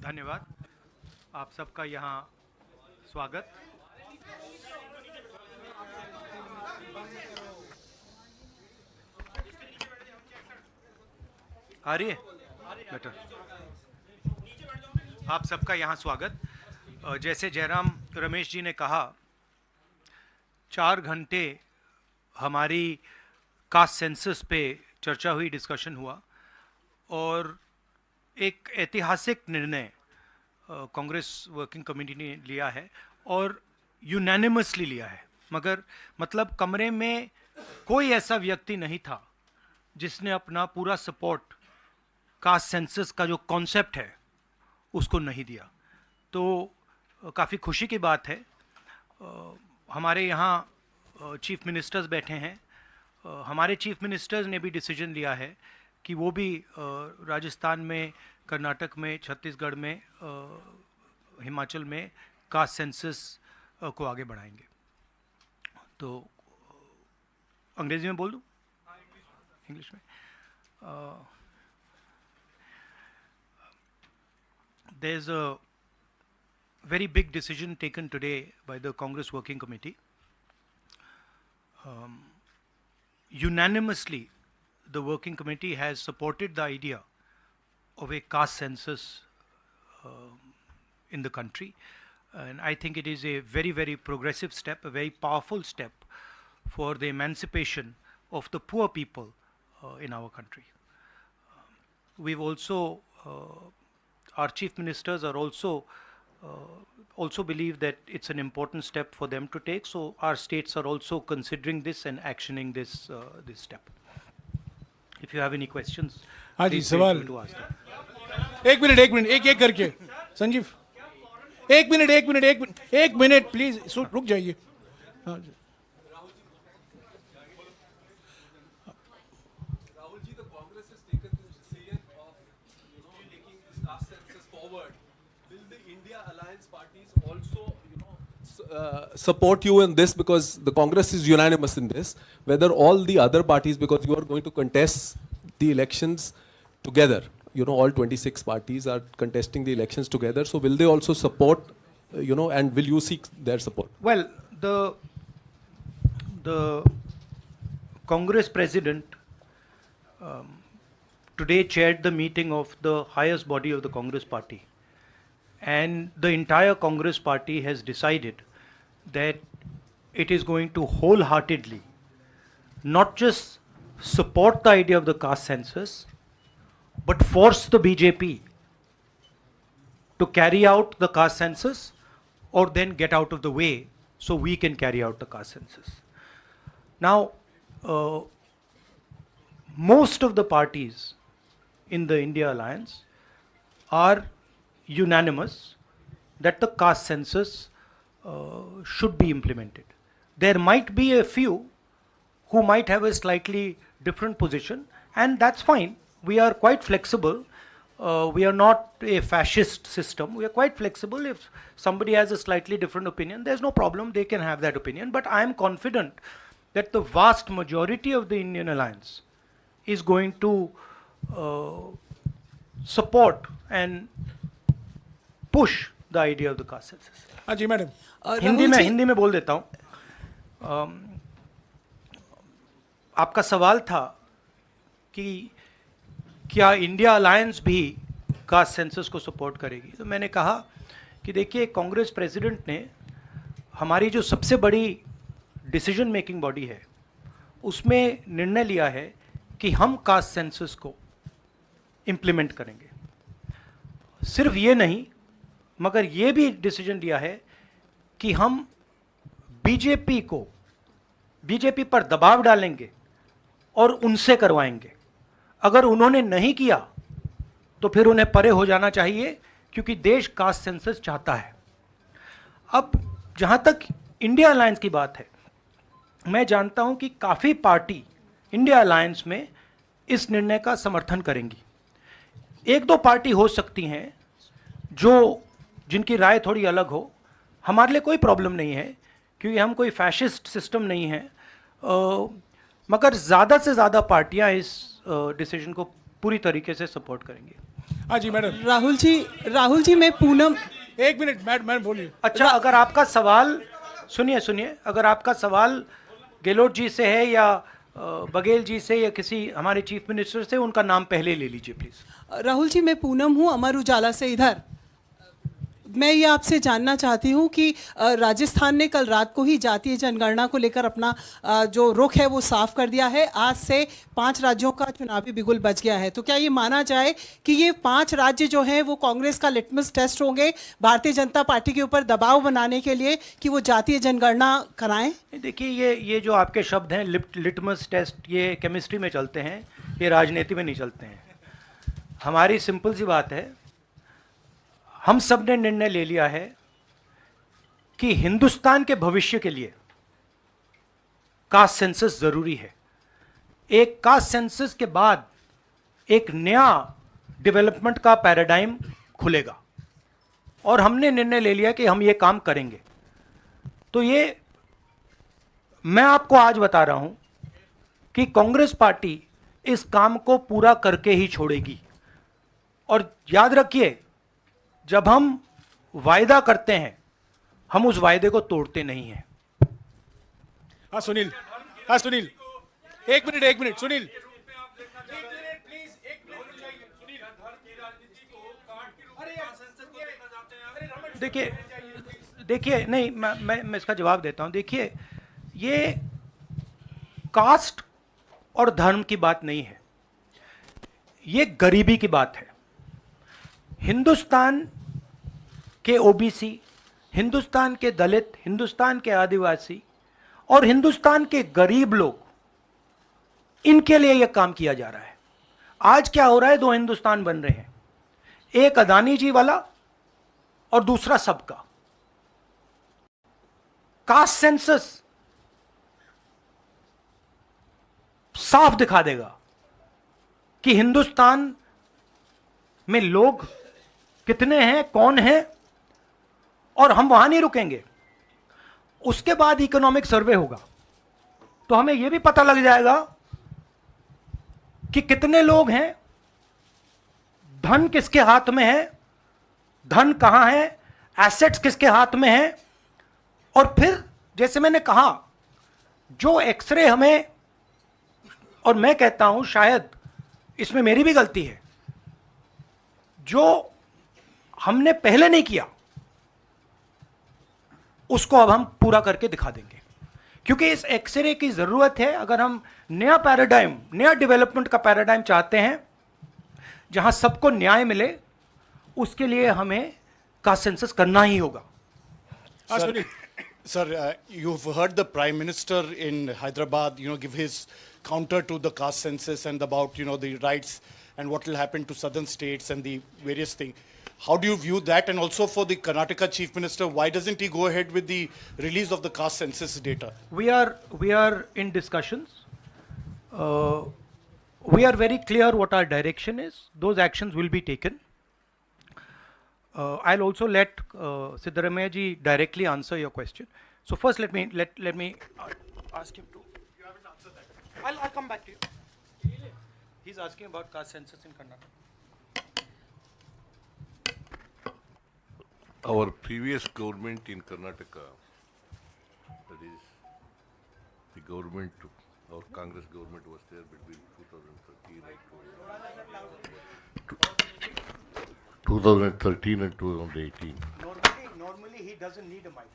धन्यवाद। आप सबका यहाँ स्वागत। आ रही है बेटर। आप सबका यहाँ स्वागत। जैसे जयराम रमेश जी ने कहा, 4 घंटे हमारी कास्ट सेंसस पे चर्चा हुई, डिस्कशन हुआ और एक ऐतिहासिक निर्णय कांग्रेस वर्किंग कमेटी ने लिया है और यूनानिमसली लिया है। मगर मतलब कमरे में कोई ऐसा व्यक्ति नहीं था जिसने अपना पूरा सपोर्ट कास्ट सेंसस का जो कॉन्सेप्ट है उसको नहीं दिया। तो काफ़ी खुशी की बात है। हमारे यहाँ चीफ मिनिस्टर्स बैठे हैं। हमारे चीफ मिनिस्टर्स ने भी डिसीजन लिया है कि वो भी राजस्थान में, कर्नाटक में, छत्तीसगढ़ में, हिमाचल में कास्ट सेंसस को आगे बढ़ाएंगे। तो अंग्रेजी में बोल दूँ? इंग्लिश में। There's a very big decision taken today by the Congress Working Committee. Unanimously, the Working Committee has supported the idea of a caste census in the country. And I think it is a very, very progressive step, a very powerful step for the emancipation of the poor people in our country. We've also, our chief ministers are also believe that it's an important step for them to take. So our states are also considering this and actioning this this step. If you have any questions, हाँ जी, please feel सवाल। free to ask them. एक minute एक एक करके संजीव, एक minute please रुक जाइए। हाँ जी। Rahul ji, the Congress has taken the decision of, taking this caste census forward. Will the India Alliance parties also, support you in this, because the Congress is unanimous in this? Whether all the other parties, because you are going to contest the elections together, all 26 parties are contesting the elections together. So will they also support, and will you seek their support? Well, the Congress president today chaired the meeting of the highest body of the Congress party, and the entire Congress party has decided that it is going to wholeheartedly not just support the idea of the caste census, but force the BJP to carry out the caste census or then get out of the way so we can carry out the caste census. Now, most of the parties in the India Alliance are unanimous that the caste census should be implemented. There might be a few who might have a slightly different position, and that's fine. We are quite flexible. We are not a fascist system. We are quite flexible. If somebody has a slightly different opinion, there's no problem. They can have that opinion. But I am confident that the vast majority of the Indian Alliance is going to support and push the idea of the caste census. हाँ जी madam. Hindi में बोल देता हूँ। आपका सवाल था कि क्या इंडिया अलायंस भी कास्ट सेंसस को सपोर्ट करेगी। तो मैंने कहा कि देखिए, कांग्रेस प्रेसिडेंट ने हमारी जो सबसे बड़ी डिसीजन मेकिंग बॉडी है उसमें निर्णय लिया है कि हम कास्ट सेंसस को इम्प्लीमेंट करेंगे। सिर्फ ये नहीं, मगर ये भी डिसीजन लिया है कि हम बीजेपी पर दबाव डालेंगे और उनसे करवाएंगे। अगर उन्होंने नहीं किया तो फिर उन्हें परे हो जाना चाहिए, क्योंकि देश कास्ट सेंसस चाहता है। अब जहां तक इंडिया अलायंस की बात है, मैं जानता हूं कि काफ़ी पार्टी इंडिया अलायंस में इस निर्णय का समर्थन करेंगी। एक दो पार्टी हो सकती हैं जिनकी राय थोड़ी अलग हो। हमारे लिए कोई प्रॉब्लम नहीं है, क्योंकि हम कोई फैशिस्ट सिस्टम नहीं है। मगर ज़्यादा से ज़्यादा पार्टियां इस डिसीजन को पूरी तरीके से सपोर्ट करेंगी। हाँ जी मैडम, राहुल जी मैं पूनम, एक मिनट मैडम बोलिए। अच्छा, अगर आपका सवाल सुनिए, अगर आपका सवाल गहलोत जी से है या बघेल जी से या किसी हमारे चीफ मिनिस्टर से, उनका नाम पहले ले लीजिए प्लीज। राहुल जी मैं पूनम हूँ, अमर उजाला से इधर। मैं ये आपसे जानना चाहती हूँ कि राजस्थान ने कल रात को ही जातीय जनगणना को लेकर अपना जो रुख है वो साफ कर दिया है। आज से 5 राज्यों का चुनावी बिगुल बच गया है। तो क्या ये माना जाए कि ये 5 राज्य जो हैं वो कांग्रेस का लिटमस टेस्ट होंगे भारतीय जनता पार्टी के ऊपर दबाव बनाने के लिए कि वो जातीय जनगणना कराएं? देखिए, ये जो आपके शब्द हैं लिटमस टेस्ट, ये केमिस्ट्री में चलते हैं, ये राजनीति में नहीं चलते हैं। हमारी सिंपल सी बात है, हम सब ने निर्णय ले लिया है कि हिंदुस्तान के भविष्य के लिए कास्ट सेंसस जरूरी है। एक कास्ट सेंसस के बाद एक नया डेवलपमेंट का पैराडाइम खुलेगा और हमने निर्णय ले लिया कि हम ये काम करेंगे। तो ये मैं आपको आज बता रहा हूं कि कांग्रेस पार्टी इस काम को पूरा करके ही छोड़ेगी। और याद रखिए, जब हम वायदा करते हैं, हम उस वायदे को तोड़ते नहीं हैं। हाँ सुनील, एक मिनट सुनील, देखिए नहीं, मैं इसका जवाब देता हूं। देखिए, ये कास्ट और धर्म की बात नहीं है, ये गरीबी की बात है। हिंदुस्तान के ओबीसी, हिंदुस्तान के दलित, हिंदुस्तान के आदिवासी और हिंदुस्तान के गरीब लोग, इनके लिए यह काम किया जा रहा है। आज क्या हो रहा है, 2 हिंदुस्तान बन रहे हैं, एक अदानी जी वाला और दूसरा सबका। कास्ट सेंसस साफ दिखा देगा कि हिंदुस्तान में लोग कितने हैं, कौन है, और हम वहां नहीं रुकेंगे। उसके बाद इकोनॉमिक सर्वे होगा, तो हमें यह भी पता लग जाएगा कि कितने लोग हैं, धन किसके हाथ में है, धन कहां है, एसेट्स किसके हाथ में है। और फिर जैसे मैंने कहा, जो एक्सरे हमें, और मैं कहता हूं शायद इसमें मेरी भी गलती है, जो हमने पहले नहीं किया उसको अब हम पूरा करके दिखा देंगे, क्योंकि इस एक्सरे की जरूरत है। अगर हम नया पैराडाइम, नया डेवलपमेंट का पैराडाइम चाहते हैं जहां सबको न्याय मिले, उसके लिए हमें कास्ट सेंसस करना ही होगा। Sir, you've heard the Prime Minister in Hyderabad, give his counter to the caste census and about, the rights and what will happen to southern states and the various things. How do you view that? And also for the Karnataka Chief Minister, why doesn't he go ahead with the release of the caste census data? We are in discussions. We are very clear what our direction is. Those actions will be taken. I'll also let Siddaramaiah ji directly answer your question. So first, let me ask him to. You haven't answered that. I'll come back to you. He's asking about caste census in Karnataka. Our previous government in Karnataka, that is, the government, our Congress government was there between 2013 and 2018. Normally he doesn't need a mic.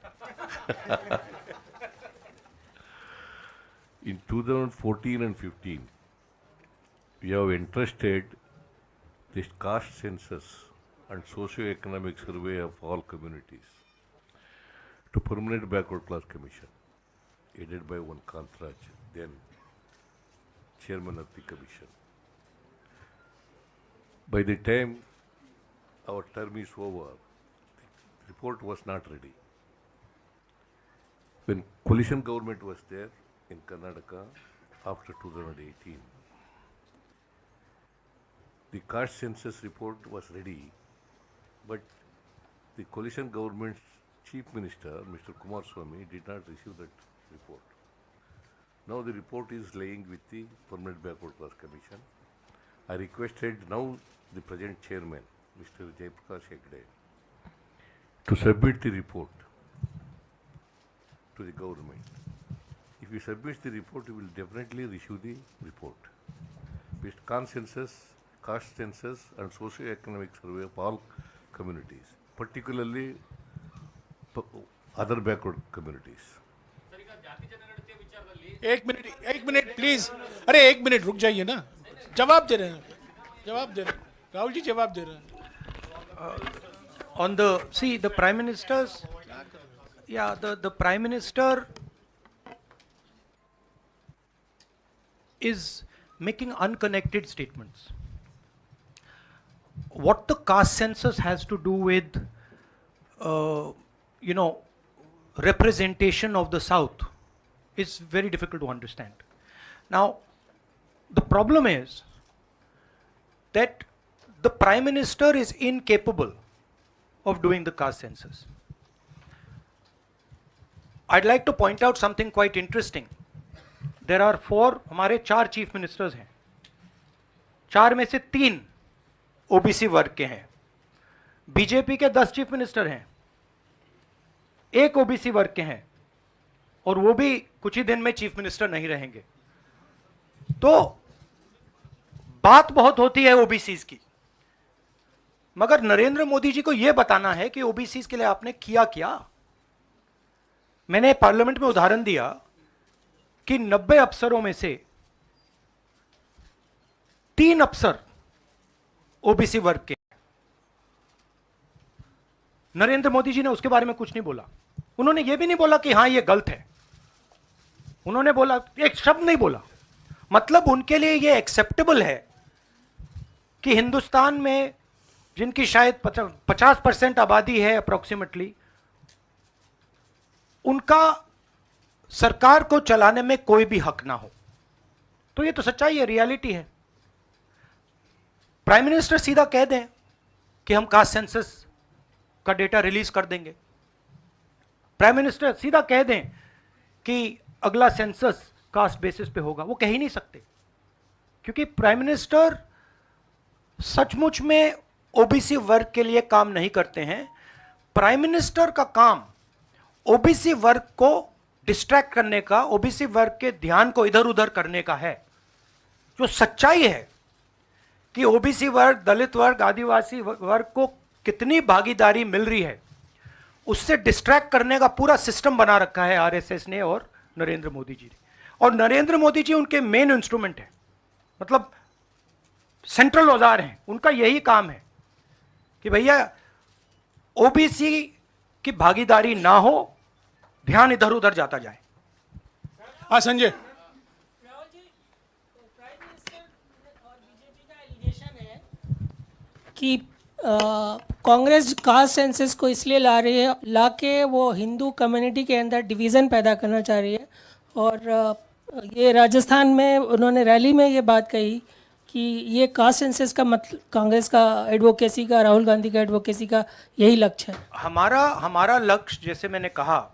In 2014 and 15, we have entrusted this caste census and socio-economic survey of all communities to Permanent Backward Class Commission, headed by one Kantraj, then chairman of the commission. By the time our term is over, the report was not ready. When coalition government was there in Karnataka after 2018, the caste census report was ready, but the coalition government's chief minister, Mr. Kumaraswamy, did not receive that report. Now the report is laying with the Permanent Backward Class Commission. I requested now the present chairman, Mr. Jayaprakash Hegde, to submit the report to the government. If he submits the report, he will definitely issue the report with consensus, caste census, and socio-economic survey of all communities, particularly other backward communities. एक minute please. अरे एक minute रुक जाइए ना. जवाब दे रहे हैं. राहुल जी जवाब दे रहे हैं. On the Prime Minister's, yeah, the Prime Minister is making unconnected statements. What the caste census has to do with, representation of the South is very difficult to understand. Now, the problem is that the Prime Minister is incapable of doing the caste census. I'd like to point out something quite interesting. There are हमारे 4 chief ministers हैं. 4 में से 3 OBC वर्ग के हैं. BJP के 10 chief minister हैं, 1 OBC वर्ग के हैं, और वो भी कुछ ही दिन में चीफ मिनिस्टर नहीं रहेंगे. तो बात बहुत होती है ओबीसीज की, मगर नरेंद्र मोदी जी को यह बताना है कि ओबीसीज के लिए आपने किया क्या. मैंने पार्लियामेंट में उदाहरण दिया कि 90 अफसरों में से 3 अफसर ओबीसी वर्ग के. नरेंद्र मोदी जी ने उसके बारे में कुछ नहीं बोला. उन्होंने यह भी नहीं बोला कि हां यह गलत है. उन्होंने बोला, एक शब्द नहीं बोला. मतलब उनके लिए यह एक्सेप्टेबल है कि हिंदुस्तान में जिनकी शायद 50% आबादी है अप्रोक्सीमेटली, उनका सरकार को चलाने में कोई भी हक ना हो. तो ये तो सच्चाई है, रियलिटी है. प्राइम मिनिस्टर सीधा कह दें कि हम कास्ट सेंसस का डेटा रिलीज कर देंगे. प्राइम मिनिस्टर सीधा कह दें कि अगला सेंसस कास्ट बेसिस पे होगा. वो कह ही नहीं सकते, क्योंकि प्राइम मिनिस्टर सचमुच में ओबीसी वर्ग के लिए काम नहीं करते हैं. प्राइम मिनिस्टर का काम ओबीसी वर्ग को डिस्ट्रैक्ट करने का, ओबीसी वर्ग के ध्यान को इधर उधर करने का है. जो सच्चाई है कि ओबीसी वर्ग, दलित वर्ग, आदिवासी वर्ग को कितनी भागीदारी मिल रही है, उससे डिस्ट्रैक्ट करने का पूरा सिस्टम बना रखा है आरएसएस ने और नरेंद्र मोदी जी ने. और नरेंद्र मोदी जी उनके मेन इंस्ट्रूमेंट है, मतलब सेंट्रल औजार हैं. उनका यही काम है कि भैया ओबीसी की भागीदारी ना हो, ध्यान इधर उधर जाता जाए. हाँ संजय. राहुल जी, प्राइम मिनिस्टर और बीजेपी का एलिगेशन है कि कांग्रेस कास्ट सेंसस को इसलिए ला रही है, लाके वो हिंदू कम्युनिटी के अंदर डिवीज़न पैदा करना चाह रही है. और ये राजस्थान में उन्होंने रैली में ये बात कही कि ये कास्ट सेंसस का मतलब कांग्रेस का एडवोकेसी का, राहुल गांधी का एडवोकेसी का यही लक्ष्य है. हमारा लक्ष्य, जैसे मैंने कहा,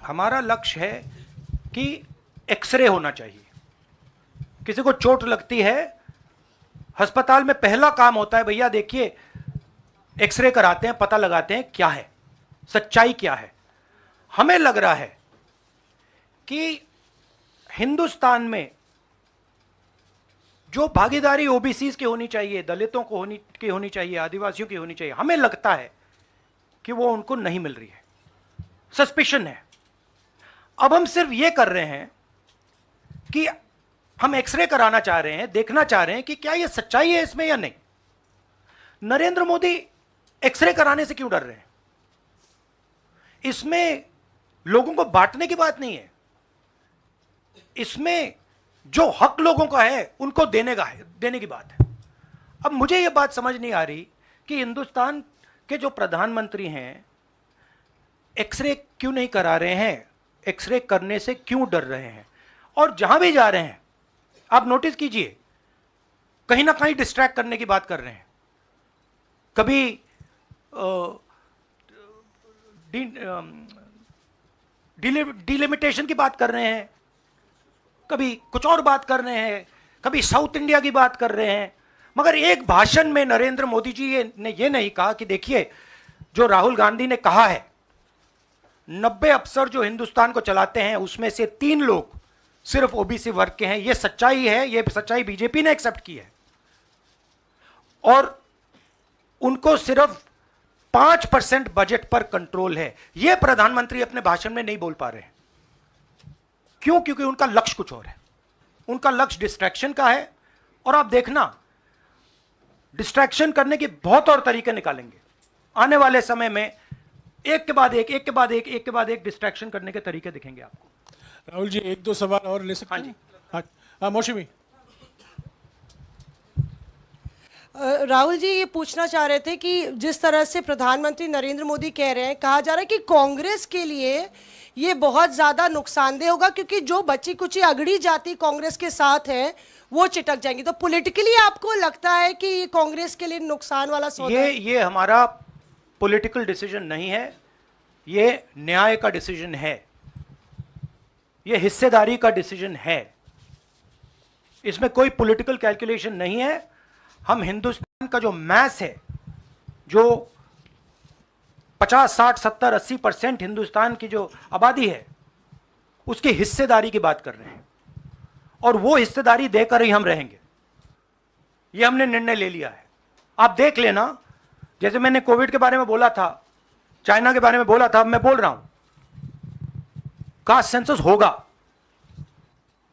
हमारा लक्ष्य है कि एक्सरे होना चाहिए. किसी को चोट लगती है, अस्पताल में पहला काम होता है, भैया देखिए एक्सरे कराते हैं, पता लगाते हैं क्या है, सच्चाई क्या है. हमें लग रहा है कि हिंदुस्तान में जो भागीदारी ओबीसीज की होनी चाहिए, दलितों को होनी चाहिए, आदिवासियों की होनी चाहिए, हमें लगता है कि वो उनको नहीं मिल रही है. सस्पिशन है. अब हम सिर्फ ये कर रहे हैं कि हम एक्सरे कराना चाह रहे हैं, देखना चाह रहे हैं कि क्या ये सच्चाई है इसमें या नहीं. नरेंद्र मोदी एक्सरे कराने से क्यों डर रहे हैं? इसमें लोगों को बांटने की बात नहीं है. इसमें जो हक लोगों का है उनको देने की बात है. अब मुझे यह बात समझ नहीं आ रही कि हिंदुस्तान के जो प्रधानमंत्री हैं एक्सरे क्यों नहीं करा रहे हैं, एक्सरे करने से क्यों डर रहे हैं. और जहां भी जा रहे हैं आप नोटिस कीजिए, कहीं ना कहीं डिस्ट्रैक्ट करने की बात कर रहे हैं. कभी डिलिमिटेशन की बात कर रहे हैं, कभी कुछ और बात कर रहे हैं, कभी साउथ इंडिया की बात कर रहे हैं. मगर एक भाषण में नरेंद्र मोदी जी ने ये नहीं कहा कि देखिए जो राहुल गांधी ने कहा है 90 अफसर जो हिंदुस्तान को चलाते हैं उसमें से 3 लोग सिर्फ ओबीसी वर्ग के हैं, ये सच्चाई है, ये सच्चाई बीजेपी ने एक्सेप्ट की है और उनको सिर्फ 5% बजट पर कंट्रोल है। यह प्रधानमंत्री अपने भाषण में नहीं बोल पा रहे हैं। क्यों? क्योंकि उनका लक्ष्य कुछ और है, उनका लक्ष्य डिस्ट्रैक्शन का है। और आप देखना डिस्ट्रैक्शन करने के बहुत और तरीके निकालेंगे आने वाले समय में, एक के बाद एक, एक के बाद एक, एक के बाद एक डिस्ट्रैक्शन करने के तरीके दिखेंगे आपको। राहुल जी 1-2 सवाल और ले सकते हैं? हाँ, मौसमी। राहुल जी ये पूछना चाह रहे थे कि जिस तरह से प्रधानमंत्री नरेंद्र मोदी कह रहे हैं, कहा जा रहा है कि कांग्रेस के लिए ये बहुत ज्यादा नुकसानदेह होगा क्योंकि जो बची कुची अगड़ी जाति कांग्रेस के साथ है वो चिटक जाएंगी। तो पॉलिटिकली आपको लगता है कि ये कांग्रेस के लिए नुकसान वाला सौदा है? ये हमारा पॉलिटिकल डिसीजन नहीं है, ये न्याय का डिसीजन है, ये हिस्सेदारी का डिसीजन है। इसमें कोई पॉलिटिकल कैलकुलेशन नहीं है। हम हिंदुस्तान का जो मैस है, जो 50, 60, 70, 80% हिंदुस्तान की जो आबादी है उसकी हिस्सेदारी की बात कर रहे हैं और वो हिस्सेदारी देकर ही हम रहेंगे। ये हमने निर्णय ले लिया है। आप देख लेना, जैसे मैंने कोविड के बारे में बोला था, चाइना के बारे में बोला था, मैं बोल रहा हूं कास्ट सेंसस होगा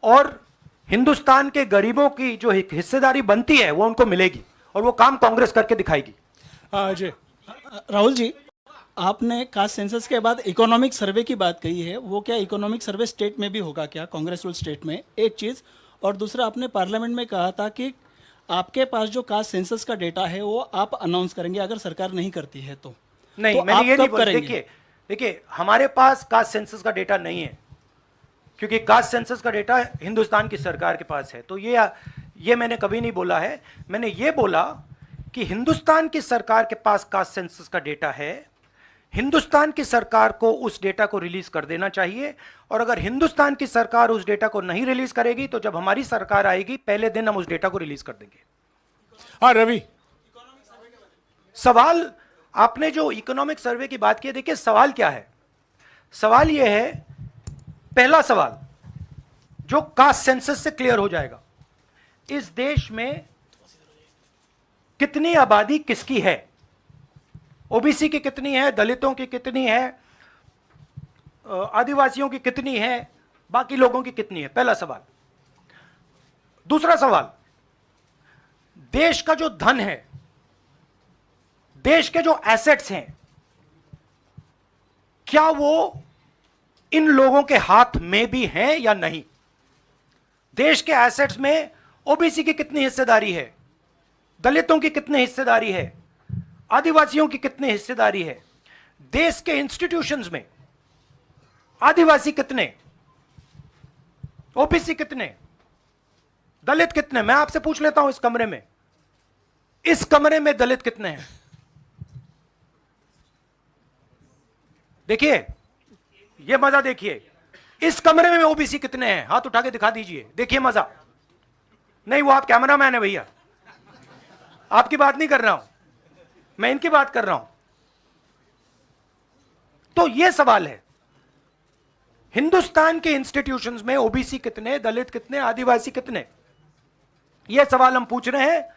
और हिंदुस्तान के गरीबों की जो हिस्सेदारी बनती है वो उनको मिलेगी और वो काम कांग्रेस करके दिखाएगी। अजय। राहुल जी, आपने कास्ट सेंसस के बाद इकोनॉमिक सर्वे की बात कही है, वो क्या इकोनॉमिक सर्वे स्टेट में भी होगा क्या, कांग्रेस रूल स्टेट में? एक चीज़। और दूसरा, आपने पार्लियामेंट में कहा था कि आपके पास जो कास्ट सेंसस का डेटा है वो आप अनाउंस करेंगे अगर सरकार नहीं करती है तो। नहीं, तो मैंने आप ये नहीं कब बोला। करेंगे? देखिए हमारे पास कास्ट सेंसस का डेटा नहीं है क्योंकि कास्ट सेंसस का डेटा हिंदुस्तान की सरकार के पास है। तो ये मैंने कभी नहीं बोला है। मैंने ये बोला कि हिंदुस्तान की सरकार के पास कास्ट सेंसस का डेटा है, हिंदुस्तान की सरकार को उस डेटा को रिलीज कर देना चाहिए और अगर हिंदुस्तान की सरकार उस डेटा को नहीं रिलीज करेगी तो जब हमारी सरकार आएगी पहले दिन हम उस डेटा को रिलीज कर देंगे। हाँ रवि। सवाल आपने जो इकोनॉमिक सर्वे की बात की, देखिए सवाल क्या है? सवाल यह है, पहला सवाल जो कास्ट सेंसस से क्लियर हो जाएगा, इस देश में कितनी आबादी किसकी है, ओबीसी की कितनी है, दलितों की कितनी है, आदिवासियों की कितनी है, बाकी लोगों की कितनी है, पहला सवाल। दूसरा सवाल, देश का जो धन है, देश के जो एसेट्स हैं, क्या वो इन लोगों के हाथ में भी हैं या नहीं? देश के एसेट्स में ओबीसी की कितनी हिस्सेदारी है, दलितों की कितनी हिस्सेदारी है, आदिवासियों की कितनी हिस्सेदारी है, देश के इंस्टीट्यूशंस में आदिवासी कितने, ओबीसी कितने, दलित कितने? मैं आपसे पूछ लेता हूं, इस कमरे में दलित कितने हैं? देखिए ये मजा देखिए, इस कमरे में ओबीसी कितने हैं? हाथ उठा के दिखा दीजिए, देखिए मजा। नहीं, वो आप कैमरामैन है भैया, आपकी बात नहीं कर रहा हूं मैं, इनकी बात कर रहा हूं। तो यह सवाल है, हिंदुस्तान के इंस्टीट्यूशंस में ओबीसी कितने, दलित कितने, आदिवासी कितने? यह सवाल हम पूछ रहे हैं।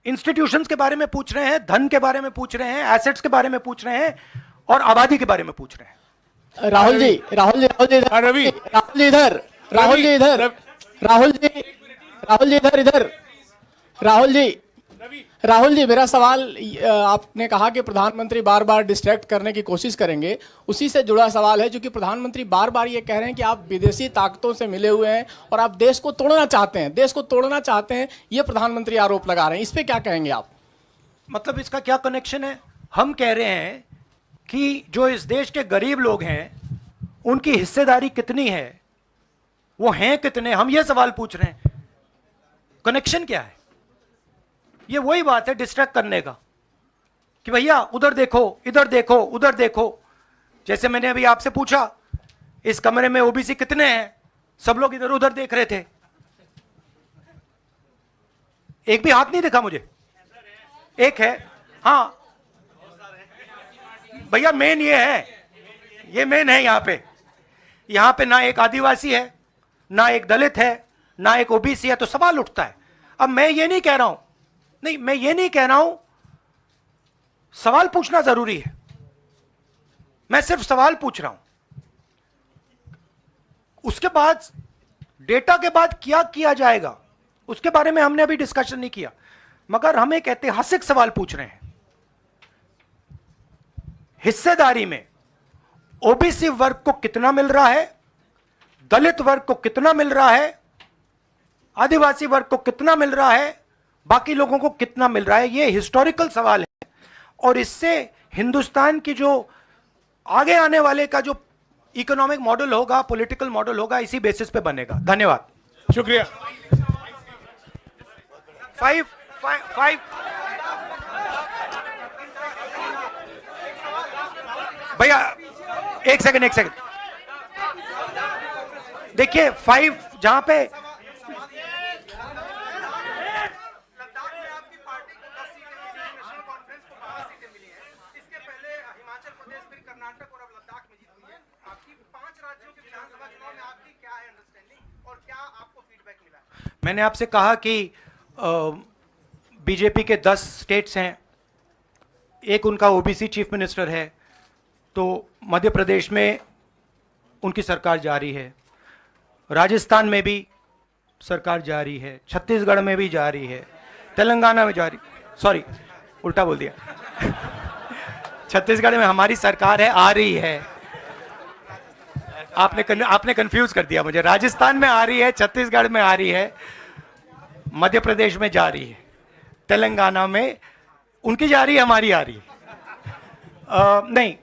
इंस्टीट्यूशंस के बारे में पूछ रहे हैं, धन के बारे में पूछ रहे हैं, एसेट्स के बारे में पूछ रहे हैं और आबादी के बारे में पूछ रहे हैं। राहुल जी इधर, राहुल जी मेरा सवाल, आपने कहा कि प्रधानमंत्री बार बार डिस्ट्रैक्ट करने की कोशिश करेंगे, उसी से जुड़ा सवाल है, जो कि प्रधानमंत्री बार बार ये कह रहे हैं कि आप विदेशी ताकतों से मिले हुए हैं और आप देश को तोड़ना चाहते हैं, ये प्रधानमंत्री आरोप लगा रहे हैं, इस पे क्या कहेंगे आप? मतलब इसका क्या कनेक्शन है? हम कह रहे हैं कि जो इस देश के गरीब लोग हैं उनकी हिस्सेदारी कितनी है, वो हैं कितने, हम ये सवाल पूछ रहे हैं। कनेक्शन क्या है? ये वही बात है डिस्ट्रैक्ट करने का कि भैया उधर देखो, इधर देखो, उधर देखो। जैसे मैंने अभी आपसे पूछा इस कमरे में ओबीसी कितने हैं, सब लोग इधर उधर देख रहे थे। एक भी हाथ नहीं दिखा मुझे। एक है, हाँ भैया मेन ये है, ये मेन है। यहां पे ना एक आदिवासी है, ना एक दलित है, ना एक ओबीसी है, तो सवाल उठता है। अब मैं ये नहीं कह रहा हूं, नहीं मैं ये नहीं कह रहा हूं, सवाल पूछना जरूरी है, मैं सिर्फ सवाल पूछ रहा हूं। उसके बाद डेटा के बाद क्या किया जाएगा उसके बारे में हमने अभी डिस्कशन नहीं किया, मगर हम एक ऐतिहासिक सवाल पूछ रहे हैं। हिस्सेदारी में ओबीसी वर्ग को कितना मिल रहा है, दलित वर्ग को कितना मिल रहा है, आदिवासी वर्ग को कितना मिल रहा है, बाकी लोगों को कितना मिल रहा है? यह हिस्टोरिकल सवाल है और इससे हिंदुस्तान की जो आगे आने वाले का जो इकोनॉमिक मॉडल होगा, पॉलिटिकल मॉडल होगा, इसी बेसिस पे बनेगा। धन्यवाद, शुक्रिया। फाइव भैया एक सेकंड देखिए, 5 जहां पे मैंने आपसे कहा कि बीजेपी के 10 स्टेट्स हैं, एक उनका ओबीसी चीफ मिनिस्टर है, तो मध्य प्रदेश में उनकी सरकार जारी है, राजस्थान में भी सरकार जारी है, छत्तीसगढ़ में भी जारी है, तेलंगाना में जारी, सॉरी उल्टा बोल दिया छत्तीसगढ़ में हमारी सरकार है, आ रही है। आपने कंफ्यूज कर दिया मुझे। राजस्थान में आ रही है, छत्तीसगढ़ में आ रही है, मध्य प्रदेश में जा रही है, तेलंगाना में उनकी जा रही है, हमारी आ रही है। नहीं,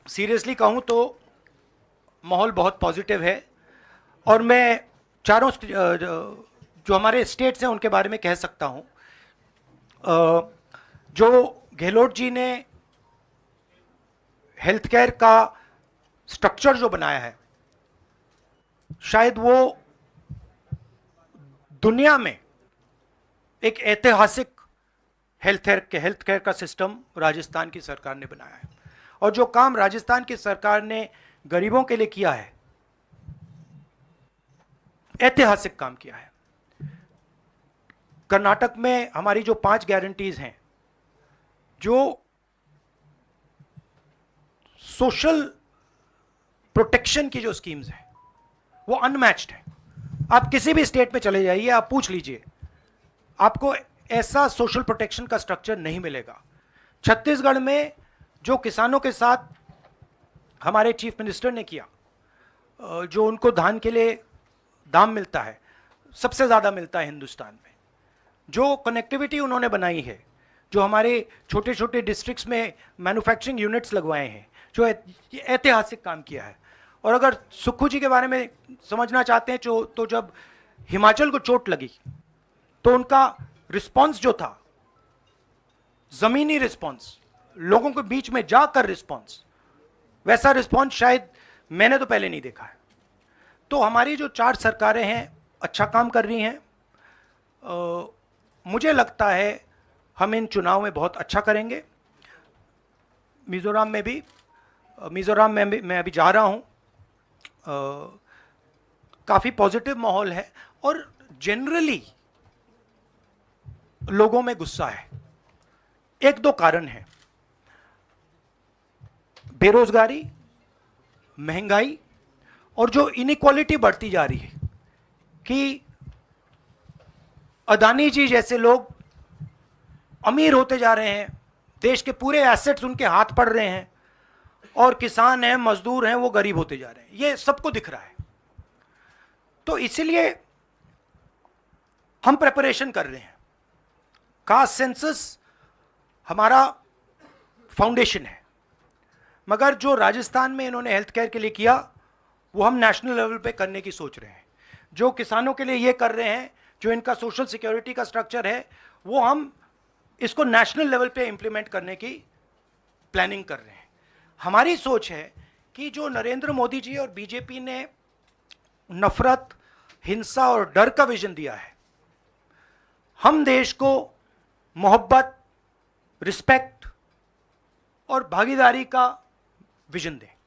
सीरियसली कहूं तो माहौल बहुत पॉजिटिव है और मैं चारों जो हमारे स्टेट्स हैं उनके बारे में कह सकता हूं। जो गहलोत जी ने हेल्थ केयर का स्ट्रक्चर जो बनाया है, शायद वो दुनिया में एक ऐतिहासिक हेल्थ केयर का सिस्टम राजस्थान की सरकार ने बनाया है। और जो काम राजस्थान की सरकार ने गरीबों के लिए किया है, ऐतिहासिक काम किया है। कर्नाटक में हमारी जो 5 गारंटीज हैं, जो सोशल प्रोटेक्शन की जो स्कीम्स हैं, वो अनमैच्ड है। आप किसी भी स्टेट में चले जाइए, आप पूछ लीजिए, आपको ऐसा सोशल प्रोटेक्शन का स्ट्रक्चर नहीं मिलेगा। छत्तीसगढ़ में जो किसानों के साथ हमारे चीफ मिनिस्टर ने किया, जो उनको धान के लिए दाम मिलता है, सबसे ज़्यादा मिलता है हिंदुस्तान में। जो कनेक्टिविटी उन्होंने बनाई है, जो हमारे छोटे छोटे डिस्ट्रिक्ट्स में मैन्युफैक्चरिंग यूनिट्स लगवाए हैं, जो ऐतिहासिक काम किया है। और अगर सुक्खू जी के बारे में समझना चाहते हैं तो जब हिमाचल को चोट लगी तो उनका रिस्पॉन्स जो था, जमीनी रिस्पॉन्स, लोगों के बीच में जाकर रिस्पॉन्स, वैसा रिस्पॉन्स शायद मैंने तो पहले नहीं देखा है। तो हमारी जो 4 सरकारें हैं अच्छा काम कर रही हैं। मुझे लगता है हम इन चुनाव में बहुत अच्छा करेंगे। मिजोरम में मैं अभी जा रहा हूं, काफ़ी पॉजिटिव माहौल है और जनरली लोगों में गुस्सा है। 1-2 कारण है, बेरोजगारी, महंगाई और जो इनइक्वालिटी बढ़ती जा रही है कि अदानी जी जैसे लोग अमीर होते जा रहे हैं, देश के पूरे एसेट्स उनके हाथ पड़ रहे हैं, और किसान हैं, मजदूर हैं, वो गरीब होते जा रहे हैं। ये सबको दिख रहा है। तो इसीलिए हम प्रिपरेशन कर रहे हैं। कास्ट सेंसस हमारा फाउंडेशन है, मगर जो राजस्थान में इन्होंने हेल्थ केयर के लिए किया, वो हम नेशनल लेवल पे करने की सोच रहे हैं। जो किसानों के लिए ये कर रहे हैं, जो इनका सोशल सिक्योरिटी का स्ट्रक्चर है, वो हम इसको नेशनल लेवल पे इंप्लीमेंट करने की प्लानिंग कर रहे हैं। हमारी सोच है कि जो नरेंद्र मोदी जी और बीजेपी ने नफरत, हिंसा और डर का विजन दिया है, हम देश को मोहब्बत, रिस्पेक्ट और भागीदारी का विजन दें।